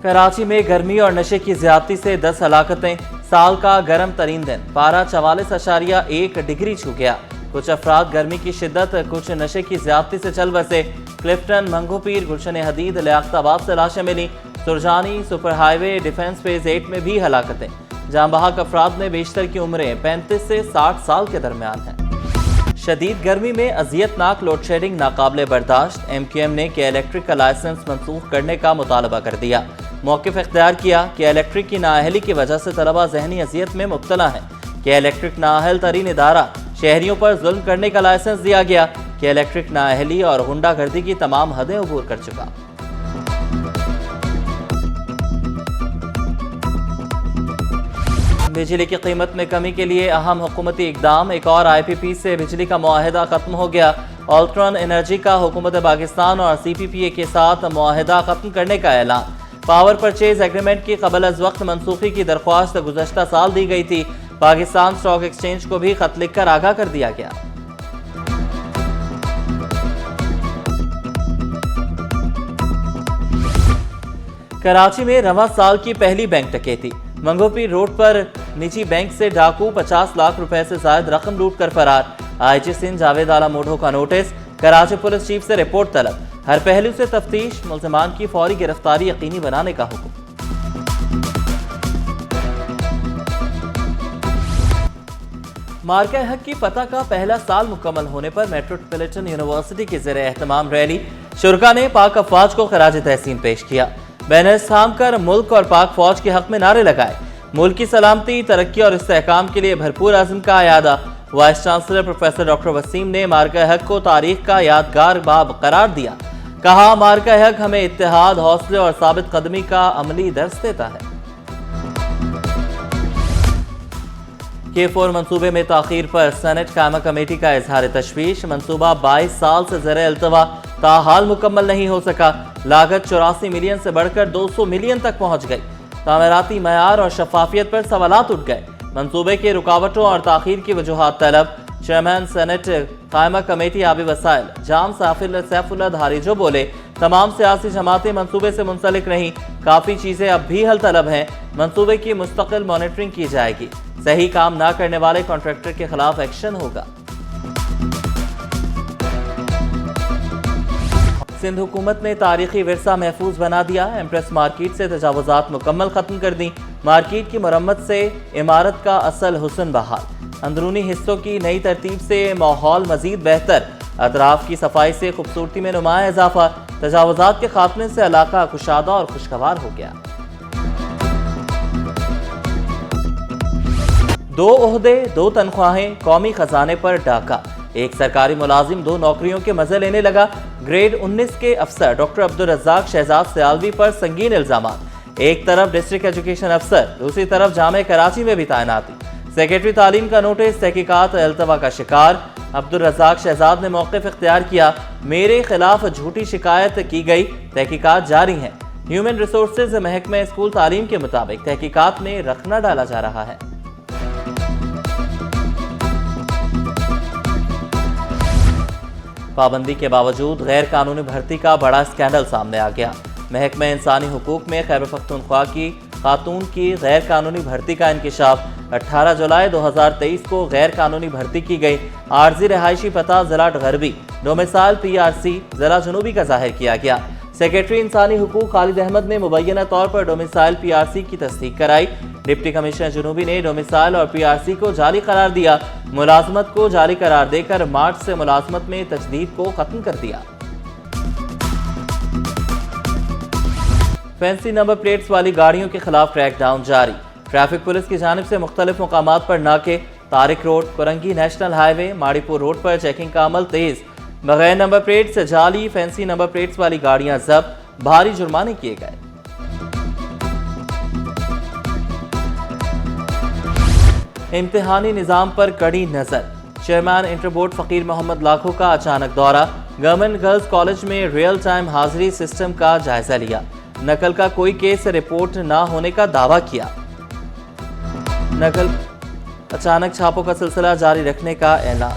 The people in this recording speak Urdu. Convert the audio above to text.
کراچی میں گرمی اور نشے کی زیادتی سے 10 ہلاکتیں، سال کا گرم ترین دن، پارہ 44.1 ڈگری چھو گیا۔ کچھ افراد گرمی کی شدت، کچھ نشے کی زیادتی سے چل بسے۔ کلفٹن، منگو پیر، گلشن حدید، لیاقت آباد سے لاشیں ملی۔ سرجانی، سپر ہائی وے، ڈیفنس فیز 8 میں بھی ہلاکتیں۔ جاں بحق افراد میں بیشتر کی عمریں 35 سے 60 سال کے درمیان ہیں۔ شدید گرمی میں اذیت ناک لوڈ شیڈنگ ناقابل برداشت، ایم کیو ایم نے کہ الیکٹرک کا لائسنس منسوخ کرنے کا مطالبہ کر دیا۔ موقف اختیار کیا کہ الیکٹرک کی نااہلی کی وجہ سے طلبہ ذہنی اذیت میں مبتلا ہیں، کہ الیکٹرک نااہل ترین ادارہ شہریوں پر ظلم کرنے کا لائسنس دیا گیا، کہ الیکٹرک نااہلی اور غنڈہ گردی کی تمام حدیں عبور کر چکا۔ بجلی کی قیمت میں کمی کے لیے اہم حکومتی اقدام، ایک اور آئی پی پی سے بجلی کا معاہدہ ختم ہو گیا۔ آلٹرن انرجی کا حکومت پاکستان اور سی پی پی اے کے ساتھ معاہدہ ختم کرنے کا اعلان۔ پاور پرچیز ایگریمنٹ کی قبل از وقت منسوخی کی درخواست گزشتہ سال دی گئی تھی۔ پاکستان اسٹاک ایکسچینج کو بھی خط لکھ کر آگاہ کر دیا گیا۔ کراچی میں رواں سال کی پہلی بینک ڈکیتی، منگو پیر روڈ پر نجی بینک سے ڈاکو 50 لاکھ روپے سے زائد رقم لوٹ کر فرار۔ آئی جی سندھ جاوید آلا موڈھو کا نوٹس، کراچی پولیس چیف سے رپورٹ طلب، ہر پہلو سے تفتیش، ملزمان کی فوری گرفتاری یقینی بنانے کا حکم۔ مارکہ حق کی فتح کا پہلا سال مکمل ہونے پر میٹروپولیٹن یونیورسٹی کی زیر اہتمام ریلی، شرکاء نے پاک افواج کو خراج تحسین پیش کیا۔ بینرز تھام کر ملک اور پاک فوج کے حق میں نعرے لگائے۔ ملک کی سلامتی، ترقی اور استحکام کے لیے بھرپور عزم کا اعادہ۔ Vice chancellor professor doctor Waseem نے مارکہ حق کو تاریخ کا یادگار باب قرار دیا۔ کہا، مارکہ حق ہمیں اتحاد، حوصلے اور ثابت قدمی کا عملی درس دیتا ہے۔ K4 منصوبے میں تاخیر پر سینٹ قائمہ کمیٹی کا اظہار تشویش، منصوبہ 22 سال سے زیر التوا تاحال مکمل نہیں ہو سکا۔ لاگت 84 ملین سے بڑھ کر 200 ملین تک پہنچ گئی۔ تعمیراتی معیار اور شفافیت پر سوالات اٹھ گئے۔ منصوبے کے رکاوٹوں اور تاخیر کی وجوہات طلب۔ چیئرمین سینٹ قائمہ کمیٹی آبی وسائل جام سیف اللہ دھاریجو بولے، تمام سیاسی جماعتیں منصوبے سے منسلک رہیں، کافی چیزیں اب بھی حل طلب ہیں۔ منصوبے کی مستقل مانیٹرنگ کی جائے گی، صحیح کام نہ کرنے والے کانٹریکٹر کے خلاف ایکشن ہوگا۔ سندھ حکومت نے تاریخی ورثہ محفوظ بنا دیا، ایمپریس مارکیٹ سے تجاوزات مکمل ختم کر دیں۔ مارکیٹ کی مرمت سے عمارت کا اصل حسن بحال، اندرونی حصوں کی نئی ترتیب سے ماحول مزید بہتر، اطراف کی صفائی سے خوبصورتی میں نمایاں اضافہ، تجاوزات کے خاتمے سے علاقہ کشادہ اور خوشگوار ہو گیا۔ 2 عہدے، 2 تنخواہیں، قومی خزانے پر ڈاکہ، ایک سرکاری ملازم 2 نوکریوں کے مزے لینے لگا۔ گریڈ 19 کے افسر ڈاکٹر عبدالرزاق شہزاد سیالوی پر سنگین الزامات، ایک طرف ڈسٹرکٹ ایجوکیشن افسر، دوسری طرف جامعہ کراچی میں بھی تعیناتی۔ سیکرٹری تعلیم کا نوٹس، تحقیقات التوا کا شکار۔ عبدالرزاق شہزاد نے موقف اختیار کیا، میرے خلاف جھوٹی شکایت کی گئی، تحقیقات جاری ہیں۔ ہیومن ریسورسز محکمہ اسکول تعلیم کے مطابق تحقیقات میں رخنہ ڈالا جا رہا ہے۔ پابندی کے باوجود غیر قانونی بھرتی کا بڑا اسکینڈل سامنے آ گیا۔ محکمہ انسانی حقوق میں خیبر پختونخوا کی خاتون کی غیر قانونی بھرتی کا انکشاف۔ 18 جولائی 2023 کو غیر قانونی بھرتی کی گئی۔ عارضی رہائشی پتہ ضلع غربی، ڈومیسائل PRC ضلع جنوبی کا ظاہر کیا گیا۔ سیکرٹری انسانی حقوق خالد احمد نے مبینہ طور پر ڈومیسائل PRC کی تصدیق کرائی۔ ڈپٹی کمشنر جنوبی نے ڈومیسائل اور PRC کو جعلی قرار دیا۔ ملازمت کو جعلی قرار دے کر مارچ سے ملازمت میں تجدید کو ختم کر دیا۔ فینسی نمبر پلیٹس والی گاڑیوں کے خلاف کریک ڈاؤن جاری۔ ٹریفک پولیس کی جانب سے مختلف مقامات پر ناکے، Tariq road, Korangi national high وے، ماڑی پور روڈ پر چیکنگ کا عمل تیز۔ بغیر نمبر پلیٹ سے جعلی فینسی نمبر پلیٹس والی گاڑیاں ضبط، بھاری جرمانے کیے گئے۔ امتحانی نظام پر کڑی نظر، چیئرمین انٹر بورڈ فقیر محمد لاکھو کا اچانک دورہ۔ گورنمنٹ گرلز کالج میں ریئل ٹائم حاضری سسٹم کا جائزہ لیا، نقل کا کوئی کیس رپورٹ نہ ہونے کا دعویٰ کیا۔ اچانک چھاپوں کا سلسلہ جاری رکھنے کا اعلان۔